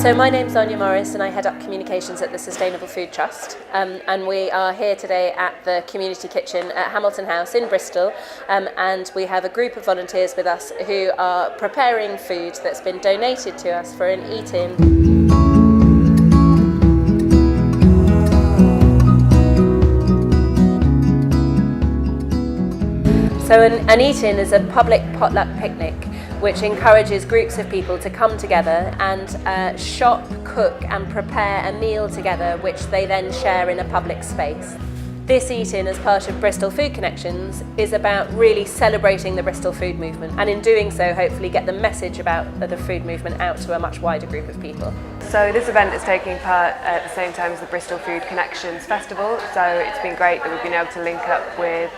So my name's Anya Morris and I head up communications at the Sustainable Food Trust, and we are here today at the community kitchen at Hamilton House in Bristol, and we have a group of volunteers with us who are preparing food that's been donated to us for an Eaton. So an Eaton is a public potluck picnic which encourages groups of people to come together and shop, cook and prepare a meal together which they then share in a public space. This Eaton, as part of Bristol Food Connections, is about really celebrating the Bristol food movement, and in doing so hopefully get the message about the food movement out to a much wider group of people. So this event is taking part at the same time as the Bristol Food Connections Festival, so it's been great that we've been able to link up with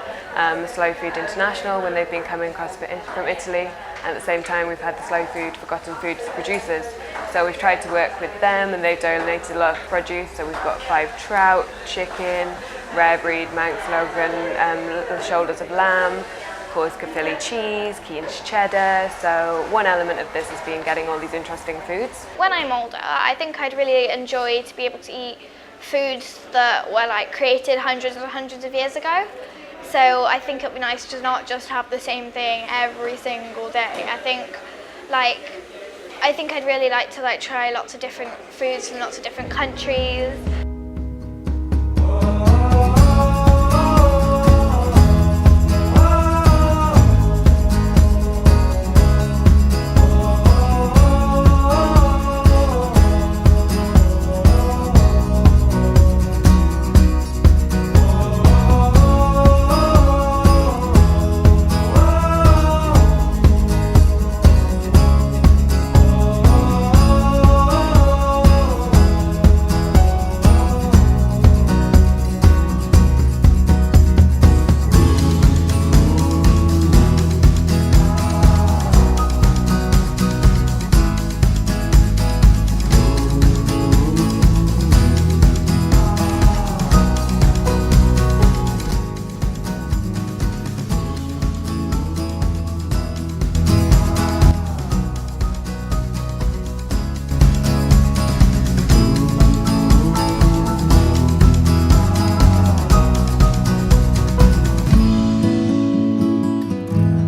Slow Food International when they've been coming across from Italy, and at the same time we've had the Slow Food Forgotten Foods producers. So we've tried to work with them and they've donated a lot of produce, so we've got 5 trout, chicken, rare breed Mount Logan, little shoulders of lamb, of course Caerphilly cheese, Keen's cheddar. So one element of this has been getting all these interesting foods. When I'm older, I think I'd really enjoy to be able to eat foods that were created hundreds and hundreds of years ago. So I think it'd be nice to not just have the same thing every single day. I think I'd really like to try lots of different foods from lots of different countries.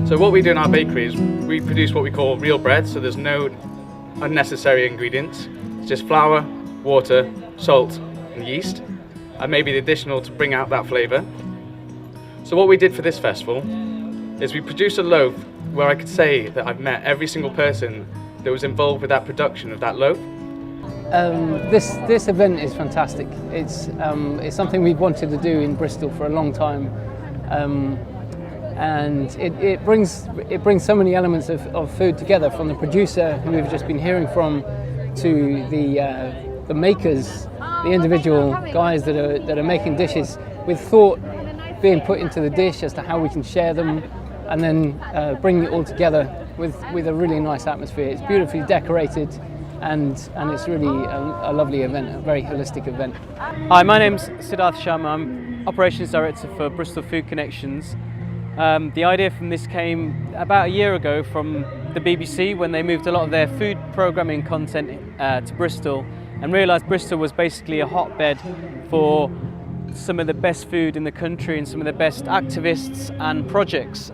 So what we do in our bakery is we produce what we call real bread, so there's no unnecessary ingredients. It's just flour, water, salt and yeast, and maybe the additional to bring out that flavour. So what we did for this festival is we produced a loaf where I could say that I've met every single person that was involved with that production of that loaf. This event is fantastic. It's something we've wanted to do in Bristol for a long time. And it brings so many elements of food together, from the producer who we've just been hearing from to the makers, the individual guys that are making dishes, with thought being put into the dish as to how we can share them, and then bringing it all together with a really nice atmosphere. It's beautifully decorated, and it's really a lovely event, a very holistic event. Hi, my name's Siddharth Sharma. I'm Operations Director for Bristol Food Connections. The idea from this came about a year ago from the BBC when they moved a lot of their food programming content to Bristol, and realised Bristol was basically a hotbed for some of the best food in the country and some of the best activists and projects.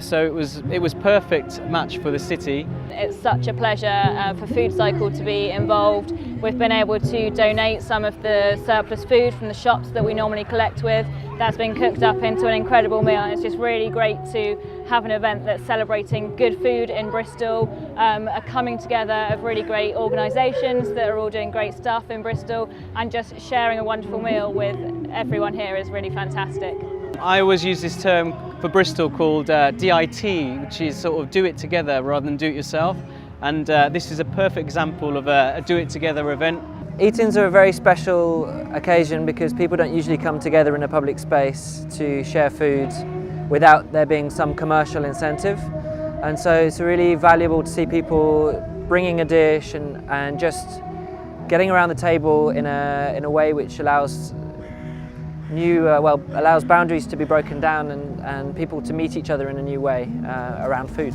So it was perfect match for the city. It's such a pleasure for Food Cycle to be involved. We've been able to donate some of the surplus food from the shops that we normally collect with. That's been cooked up into an incredible meal. It's just really great to have an event that's celebrating good food in Bristol, a coming together of really great organisations that are all doing great stuff in Bristol, and just sharing a wonderful meal with everyone here is really fantastic. I always use this term for Bristol called DIT, which is sort of do it together rather than do it yourself. And this is a perfect example of a do it together event. Eatons are a very special occasion because people don't usually come together in a public space to share food without there being some commercial incentive. And so it's really valuable to see people bringing a dish and just getting around the table in a way which allows allows boundaries to be broken down and people to meet each other in a new way around food.